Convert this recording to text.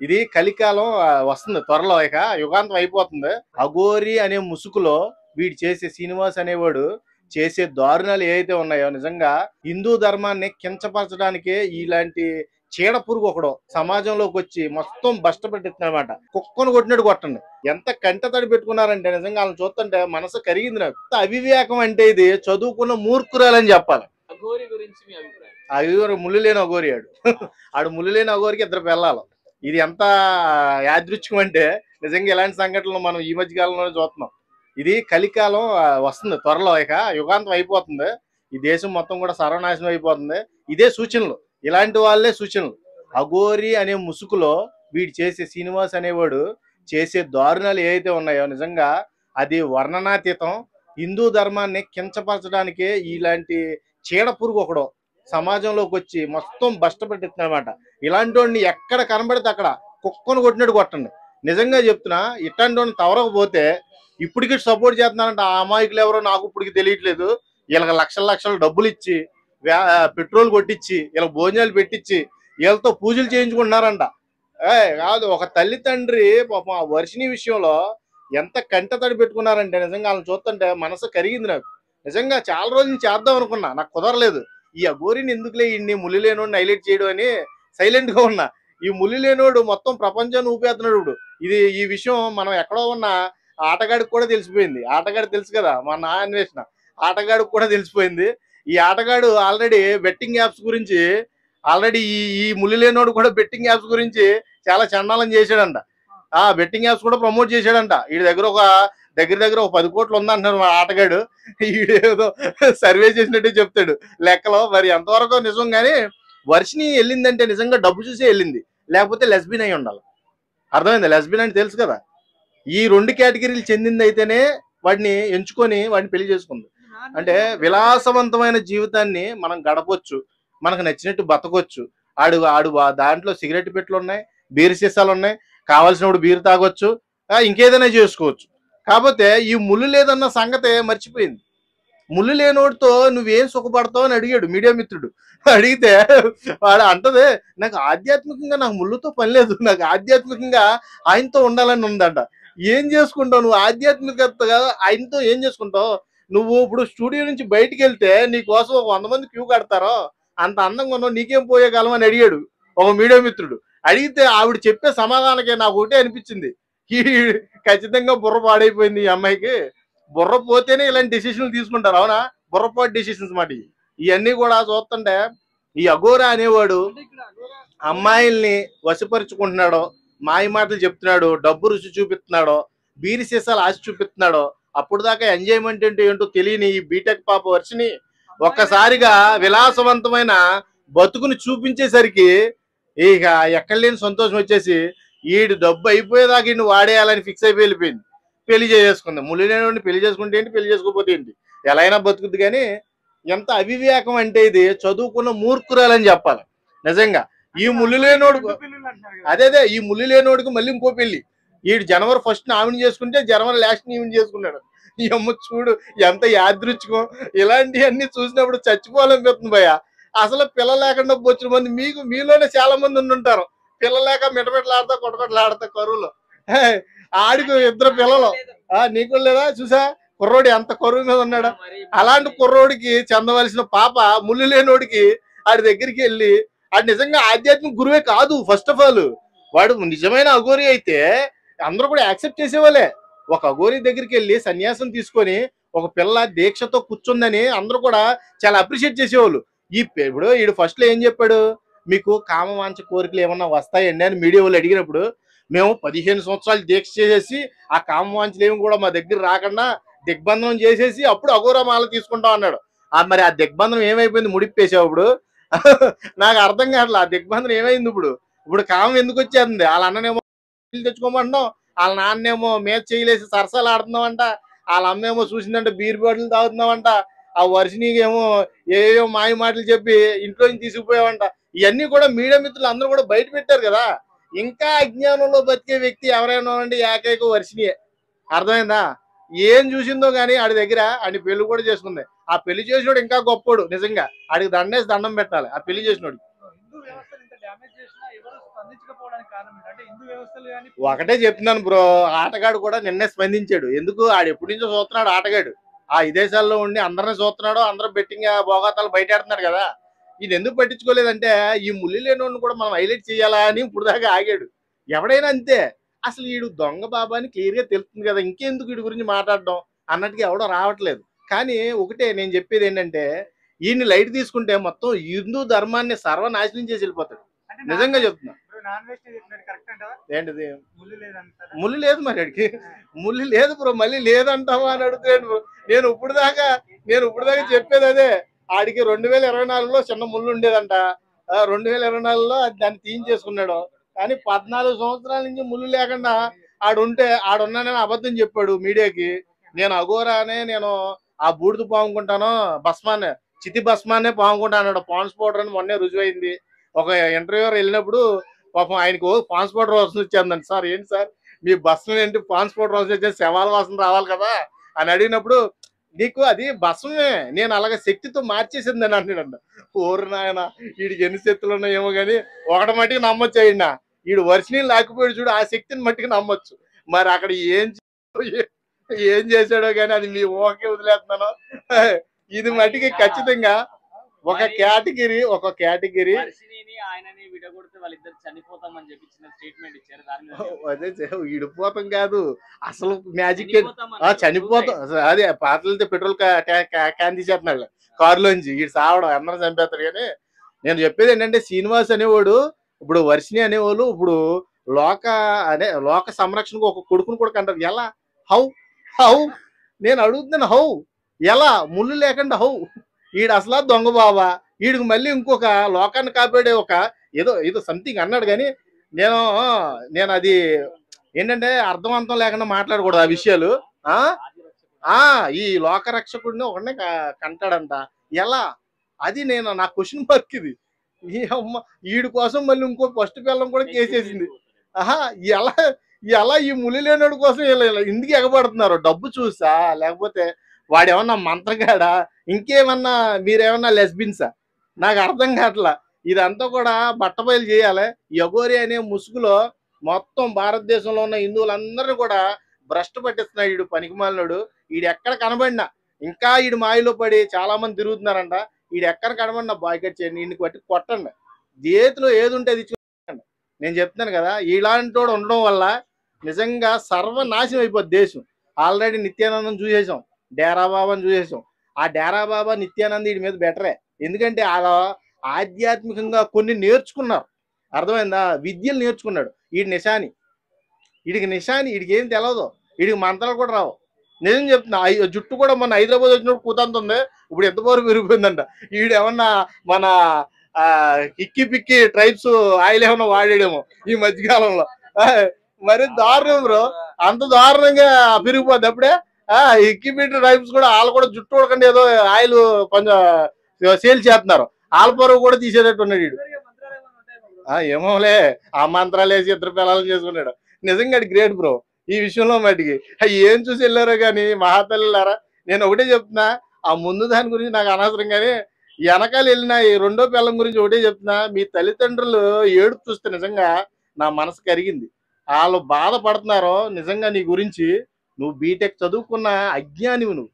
ఇది కలికాలం వస్తుంది త్వరలో, ఇక యుగాంతం అయిపోతుంది. అఘోరి అనే ముసుగులో వీడు చేసే శ్రీనివాస్ అనేవాడు చేసే దారుణాలు ఏవైతే ఉన్నాయో నిజంగా హిందూ ధర్మాన్ని కించపరచడానికే ఇలాంటి చీడ పురుగు ఒకడు సమాజంలోకి వచ్చి మొత్తం బష్టపెట్టిందనమాట. కుక్కను కొట్టినట్టు కొట్టండి. ఎంత కంటతడి పెట్టుకున్నారంటే నిజంగా వాళ్ళని చూస్తుంటే మనసు కరిగింది నాకు. అవివేకం అంటే ఇది చదువుకున్న మూర్ఖురాలని చెప్పాలి. అఘోరి గురించి మీ అభిప్రాయం? అఘోరి ముళ్ళు లేని అఘోరి ఆడు. ఆడు ముళ్ళు లేని అఘోరికి ఇద్దరు పిల్లలు. ఇది ఎంత యాదృచ్ఛికం అంటే నిజంగా ఇలాంటి సంఘటనలు మనం ఈ మధ్య కాలంలోనే చూస్తున్నాం. ఇది కలికాలం వస్తుంది త్వరలో, ఇక యుగాంతం అయిపోతుంది. ఈ దేశం మొత్తం కూడా సర్వనాశనం అయిపోతుంది. ఇదే సూచనలు, ఇలాంటి వాళ్ళే సూచనలు. అఘోరి అనే ముసుగులో వీడు చేసే శ్రీనివాస్ అనేవాడు చేసే దారుణాలు ఏవైతే ఉన్నాయో నిజంగా అది వర్ణనాతీతం. హిందూ ధర్మాన్ని కించపరచడానికే ఇలాంటి చీడ పురుగు ఒకడు సమాజంలోకి వచ్చి మొత్తం బష్టపెట్టిందనమాట. ఇలాంటి వాడిని ఎక్కడ కనబడితే అక్కడ కుక్కను కొట్టినట్టు కొట్టండి. నిజంగా చెప్తున్నా, ఇట్లాంటి వాడిని తవరకపోతే ఇప్పటికి సపోర్ట్ చేస్తున్నానంటే ఆ అమాయకులు ఎవరో నాకు ఇప్పటికి తెలియట్లేదు. వీళ్ళకి లక్షల లక్షల డబ్బులు ఇచ్చి పెట్రోల్ కొట్టించి వీళ్ళకి భోజనాలు పెట్టించి వీళ్ళతో పూజలు చేయించుకుంటున్నారంట. కాదు, ఒక తల్లి తండ్రి పాపం ఆ వర్షిణి విషయంలో ఎంత కంటతడి పెట్టుకున్నారంటే నిజంగా వాళ్ళని చూస్తుంటే మనసు కరిగింది నాకు. నిజంగా చాలా రోజులు చేద్దాం అనుకున్నా, నాకు కుదరలేదు. ఈ అఘోరిని ఎందుకులే ఇన్ని ముళ్ళు లేనోడిని హైలైట్ చేయడం అని సైలెంట్ గా ఉన్నా. ఈ ముళ్ళు లేనోడు మొత్తం ప్రపంచాన్ని ఊపేస్తున్నాడు ఇప్పుడు. ఈ విషయం మనం ఎక్కడో ఉన్న ఆటగాడికి కూడా తెలిసిపోయింది. ఆటగాడు తెలుసు కదా, మన అన్వేషణ ఆటగాడికి కూడా తెలిసిపోయింది. ఈ ఆటగాడు ఆల్రెడీ బెట్టింగ్ యాప్స్ గురించి ఆల్రెడీ ఈ ముళ్ళు లేనోడు కూడా బెట్టింగ్ యాప్స్ గురించి చాలా చండాలం చేశాడంట. ఆ బెట్టింగ్ యాప్స్ కూడా ప్రమోట్ చేశాడంట. వీడి దగ్గర ఒక 10 కోట్లు ఉందంటున్నారు మా ఆటగాడు. వీడేదో సర్వే చేసినట్టే చెప్తాడు లెక్కలో. మరి ఎంతవరకు నిజం, కానీ వర్షిని వెళ్ళిందంటే నిజంగా డబ్బు చూసే వెళ్ళింది, లేకపోతే లెస్బిన్ అయి ఉండాలి. అర్థమైంది? లెస్బిన్ అంటే తెలుసు కదా. ఈ 2 కేటగిరీలు చెందింది అయితేనే వాడిని ఎంచుకొని వాడిని పెళ్లి చేసుకుంది. అంటే విలాసవంతమైన జీవితాన్ని మనం గడపొచ్చు, మనకు నచ్చినట్టు బతకొచ్చు. ఆడు దాంట్లో సిగరెట్ పెట్లు ఉన్నాయి, బీర్ సీసాలు ఉన్నాయి, కావాల్సినప్పుడు బీర్ తాగొచ్చు, ఇంకేదైనా చేసుకోవచ్చు. కాకపోతే ఈ ముళ్ళు లేదన్న సంగతే మర్చిపోయింది. ముళ్ళు లేనోడితో నువ్వేం సుఖపడతావు అని అడిగాడు మీడియా మిత్రుడు. అడిగితే వాడు అంటదే, నాకు ఆధ్యాత్మికంగా నాకు ముళ్ళుతో పని లేదు, నాకు ఆధ్యాత్మికంగా ఆయనతో ఉండాలని ఉందంట. ఏం చేసుకుంటావు నువ్వు ఆధ్యాత్మికతగా? ఆయనతో ఏం చేసుకుంటావు నువ్వు? ఇప్పుడు స్టూడియో నుంచి బయటికి వెళ్తే నీ కోసం ఒక 100 మంది క్యూ కడతారో, అంత అందంగా ఉన్నావు, నీకేం పోయే కాలం అని అడిగాడు ఒక మీడియా మిత్రుడు. అడిగితే ఆవిడ చెప్పే సమాధానకే నాకు ఒకటే అనిపించింది, ఈ ఖచ్చితంగా బుర్ర పాడైపోయింది ఈ అమ్మాయికి. బుర్ర పోతేనే ఇలాంటి డెసిషన్లు తీసుకుంటారు. అవునా? బుర్రపాటు డెసిషన్స్ మాట ఇవన్నీ కూడా చూస్తుంటే ఈ అఘోరా అనేవాడు అమ్మాయిల్ని వశపరుచుకుంటున్నాడో, మాయ మాటలు చెప్తున్నాడు, డబ్బు రుచి చూపిస్తున్నాడో, బీరి సీసాలు ఆశ చూపిస్తున్నాడో, అప్పుడు దాకా ఎంజాయ్మెంట్ అంటే ఏంటో తెలియని ఈ బీటెక్ పాప వర్షిని ఒక్కసారిగా విలాసవంతమైన బతుకుని చూపించేసరికి ఇక ఎక్కడ లేని సంతోషం వచ్చేసి ఈడు డబ్బు అయిపోయేదాకా ఈయన వాడేయాలని ఫిక్స్ అయిపోయి వెళ్ళిపోయింది. పెళ్లి చేసుకుంది. ముళ్ళు లేని పెళ్లి చేసుకుంటే ఏంటి, పెళ్లి చేసుకోకపోతే ఏంటి, ఎలా అయినా బతుకుద్ది. కానీ ఎంత అవివేకం అంటే ఇది చదువుకున్న మూర్ఖురాలని చెప్పాలి. నిజంగా ఈ ముళ్ళు లేనోడు అదే ఈ ముళ్ళు లేనోడికి మళ్ళీ ఇంకో పెళ్లి. ఈడు జనవరి 1 ఆవిడ చేసుకుంటే జనవరి లాస్ట్ ఈవిడ చేసుకున్నాడు. ఈ అమ్మ చూడు ఎంత యాదృచ్ఛికం. ఇలాంటివన్నీ చూసినప్పుడు చచ్చిపోవాలనిపిస్తుంది భయ్య. అసలు పిల్ల లేకుండా వచ్చిన మంది మీలోనే చాలా మంది ఉండుంటారు. పిల్ల లేక మిటమిటలాడతా కొట్టకొట్టలాడతా కరువులో. ఆడికి 2 పిల్లలు. నీకు లేదా? చూసా కుర్రోడు ఎంత కరువు మీద ఉన్నాడు. అలాంటి కుర్రోడికి చెందవలసిన పాప ముళ్ళు లేనోడికి ఆడి దగ్గరికి వెళ్ళి, ఆడు నిజంగా ఆధ్యాత్మిక గురువే కాదు. ఫస్ట్ ఆఫ్ ఆల్ వాడు నిజమైన అఘోరి అయితే అందరూ కూడా యాక్సెప్ట్ చేసేవాళ్ళే. ఒక అఘోరి దగ్గరికి వెళ్ళి సన్యాసం తీసుకొని ఒక పిల్ల దీక్షతో కూర్చుందని అందరూ కూడా చాలా అప్రిషియేట్ చేసేవాళ్ళు. ఇప్పుడు వీడు ఫస్ట్ లో ఏం చెప్పాడు, మీకు కామవాంఛ కోరికలు ఏమన్నా వస్తాయండి అని మీడియా వాళ్ళు అడిగినప్పుడు, మేము 15 సంవత్సరాలు దీక్ష చేసేసి ఆ కామవాంఛలు ఏమి కూడా మా దగ్గర రాకుండా దిగ్బంధనం చేసేసి అప్పుడు అఘోరా మాల తీసుకుంటాం అన్నాడు. మరి ఆ దిగ్బంధనం ఏమైపోయింది? ముడిప్పేసావు ఇప్పుడు. నాకు అర్థం కావట్లేదు ఆ దిగ్బంధనం ఏమైంది. ఇప్పుడు కామం ఎందుకు వచ్చేస్తుంది? వాళ్ళ అన్ననేమో తెచ్చుకోమంటున్నాం, వాళ్ళ నాన్నేమో మీద చేయలేసి సరసాలు ఆడుతున్నామంట, వాళ్ళ అమ్మేమో చూసిందంటే బీర్ బాటిల్ తాగుతున్నామంట, ఆ వర్షినికి ఏమో ఏవో మాయ మాటలు చెప్పి ఇంట్లో నుంచి తీసుకుపోయామంట. ఇవన్నీ కూడా మీడియా మిత్రులు అందరూ కూడా బయట పెట్టారు కదా. ఇంకా అజ్ఞానంలో బతికే వ్యక్తి ఎవరైనా ఉండి ఏకైక వర్షినియే. అర్థమైందా? ఏం చూసిందో కానీ ఆడి దగ్గర ఆడి పెళ్లి కూడా చేసుకుంది. ఆ పెళ్లి చేసినోడు ఇంకా గొప్పోడు. నిజంగా ఆడికి దండం పెట్టాలి ఆ పెళ్లి చేసినోడు. స్పందించకపోవడానికి కారణం ఏంటి? అంటే హిందూ వ్యవస్థలు గాని ఒకటే చెప్తున్నాను బ్రో, ఆటగాడు కూడా నిన్నే స్పందించాడు. ఎందుకు ఆడు ఎప్పటి నుంచో చూస్తున్నాడు ఆటగాడు. ఆ విదేశాల్లో ఉండి అందరిని చూస్తున్నాడు, అందరూ బెట్టింగ్ భోగాతాలు బయటేడుతున్నారు కదా. ఇది ఎందుకు పట్టించుకోలేదంటే ఈ ముల్లి లేనోడిని కూడా మనం హైలైట్ చేయాలా అని ఇప్పుడు దాకా ఆగాడు. ఎవడైనా అంతే. అసలు వీడు దొంగ బాబా అని క్లియర్ గా తెలుస్తుంది కదా, ఇంకెందుకు వీడి గురించి మాట్లాడడం అన్నట్టుగా ఎవడో రావట్లేదు. కానీ ఒకటే నేను చెప్పేది ఏంటంటే, ఈయన్ని లైట్ తీసుకుంటే మొత్తం హిందూ ధర్మాన్ని సర్వనాశనం చేసి వెళ్ళిపోతాడు. అంటే నిజంగా చెప్తున్నా. నాన్ వెజ్ చెప్పినట్టు కరెక్ట్ అంటావా? ఏంటిది ముళ్ళు లేదంటారా? ముళ్ళు లేదు మరి అడిగి, ముళ్ళు లేదు బ్రో, మళ్ళీ లేదంటావా అని అడుగుతాడు బ్రో. నేను ఇప్పుడు దాకా చెప్పేది అదే. ఆడికి 2024లో చిన్న ముళ్ళు ఉండేదంట. 2024లో దాన్ని తీయించేసుకున్నాడు. కానీ 14 సంవత్సరాల నుంచి ముళ్ళు లేకుండా ఆడున్నానని అబద్ధం చెప్పాడు మీడియాకి. నేను అఘోరానే, నేను ఆ బూడిద పాముకుంటాను, భస్మాన్ని, చితి భస్మాన్నే పాముకుంటాను, పాన్స్ పౌడర్ అని మొన్నే రుజువైంది. ఒక ఇంటర్వ్యూ వెళ్ళినప్పుడు పాపం ఆయనకు పాన్స్ పౌడర్ వాసన వచ్చేందండి. సార్ ఏంటి సార్ మీ భస్మం ఏంటి, పాన్స్ పౌడర్ వాసన వచ్చే శవాల వాసన రావాలి కదా అని అడిగినప్పుడు, నీకు అది భస్మమే, నేను అలాగే శక్తితో మార్చేసిందని అంటాడంట. ఓరు నాయన, వీడికి ఎన్ని శక్తులు ఉన్నాయేమో కానీ ఒకటి మట్టికి నమ్మొచ్చు. అయినా వీడు వర్షనీలు లేకపోయాడు చూడు, ఆ శక్తిని మట్టికి నమ్మొచ్చు. మరి అక్కడ ఏం చేశాడో కానీ అది మీ ఊహకే వదిలేస్తున్నాను. ఇది మట్టికి ఖచ్చితంగా ఒక కేటగిరీ వర్షిణిని ఆయనని విడగొడితే వాళ్ళిద్దరు చనిపోతామని చెప్పి చిన్న స్టేట్మెంట్ ఇచ్చారు. దాని మీద అదే విడిపోతాం కాదు అసలు మ్యాజిక్ చనిపోతామని చనిపోతాం. అదే పాటలతో పెట్రోల్ క్యాన్ తీసేస్తున్నాడు కారులోంచి, వీడు సావడం అందరం చంపేస్తాడు. కానీ నేను చెప్పేది ఏంటంటే, శ్రీనివాస్ అనేవాడు ఇప్పుడు వర్షిణి అనేవాళ్ళు ఇప్పుడు లోక సంరక్షణకు ఒక కొడుకుని కూడా కంటారు. ఎలా హౌ నేను అడుగుతున్నాను, హౌ ఎలా ముళ్ళు లేకుండా హౌ? ఈడు అసలు దొంగ బాబా. వీడికి మళ్ళీ ఇంకొక లోకాన్ని కాపాడే ఒక ఏదో సంథింగ్ అన్నాడు. కానీ నేను అది ఏంటంటే అర్థవంతం లేకుండా మాట్లాడకూడదు ఆ విషయాలు. ఈ లోక రక్షకుడిని ఒకనే కంటాడంట. ఎలా? అది నా క్వశ్చన్ మార్క్ ఇది. ఈ అమ్మ వీడి కోసం మళ్ళీ ఇంకో ఫస్ట్ పిల్లం కూడా కేసేసింది. ఎలా ఈ ములి లేనోడి కోసం ఇందుకు ఎగబడుతున్నారు? డబ్బు చూసా, లేకపోతే వాడేమన్నా మంత్రగాడా, ఇంకేమన్నా మీరేమన్నా లెస్బిన్సా? నాకు అర్థం కావట్లా. ఇదంతా కూడా బట్టబయలు చేయాలి. యగోరి అనే ముసుగులో మొత్తం భారతదేశంలో ఉన్న హిందువులందరినీ కూడా భ్రష్టు పట్టిస్తున్నాడు వీడు, పనికిమాలినోడు. వీడు ఎక్కడ కనబడినా ఇంకా వీడు మాయలో పడి చాలా మంది తిరుగుతున్నారంట. వీడు ఎక్కడ కనబడినా బాయ్కట్ చేయండి, వీడిని బట్టి కొట్టండి, చేతిలో ఏది ఉంటే అది ఇచ్చుకోండి. నేను చెప్తున్నాను కదా, ఇలాంటి వాడు ఉండడం వల్ల నిజంగా సర్వనాశనం అయిపోద్ది దేశం. ఆల్రెడీ నిత్యానందం చూసేసాం, డేరా బాబాని చూసేసాం. ఆ డేరా బాబా నిత్యానంద వీడి మీద బెటరే. ఎందుకంటే అలా ఆధ్యాత్మికంగా కొన్ని నేర్చుకున్నారు, అర్థమైందా? విద్యలు నేర్చుకున్నాడు. వీడికి ఏం తెలియదు, వీడికి మంత్రాలు కూడా రావు. నిజం చెప్తున్నా, జుట్టు కూడా మొన్న హైదరాబాద్ వచ్చినప్పుడు కూతంత ఉంది, ఇప్పుడు ఎంతవరకు పెరిగిపోయిందంట. వీడేమన్నా మన కిక్కి పిక్కి ట్రైబ్స్ ఆయిల్ ఏమన్నా వాడాడేమో ఈ మధ్యకాలంలో. మరి దారుణం బ్రో, అంత దారుణంగా పెరిగిపోద్ది. అప్పుడే హిక్కి పిక్కి ట్రైబ్స్ కూడా వాళ్ళు కూడా జుట్టు ఉడకండి ఏదో ఆయిల్ కొంచెం సేల్ చేస్తున్నారు. ఆల్పరువు కూడా తీసేటట్టు ఉన్నాడు వీడు. ఏమోలే, ఆ మంత్రాలు వేసి ఇద్దరు పిల్లలు చేసుకున్నాడు. నిజంగా గ్రేట్ బ్రో ఈ విషయంలో. మటుకి ఏం చూసి వెళ్ళారో కానీ మహాతల్లారా, నేను ఒకటే చెప్తున్నా, ఆ ముందు దాని గురించి నాకు అనవసరం. కానీ వెనకాల వెళ్ళిన ఈ రెండో పిల్లం గురించి ఒకటే చెప్తున్నా, మీ తల్లిదండ్రులు ఏడుపు చూస్తే నిజంగా నా మనసు కరిగింది. వాళ్ళు బాధపడుతున్నారు నిజంగా నీ గురించి. నువ్వు బీటెక్ చదువుకున్న అజ్ఞానివి నువ్వు.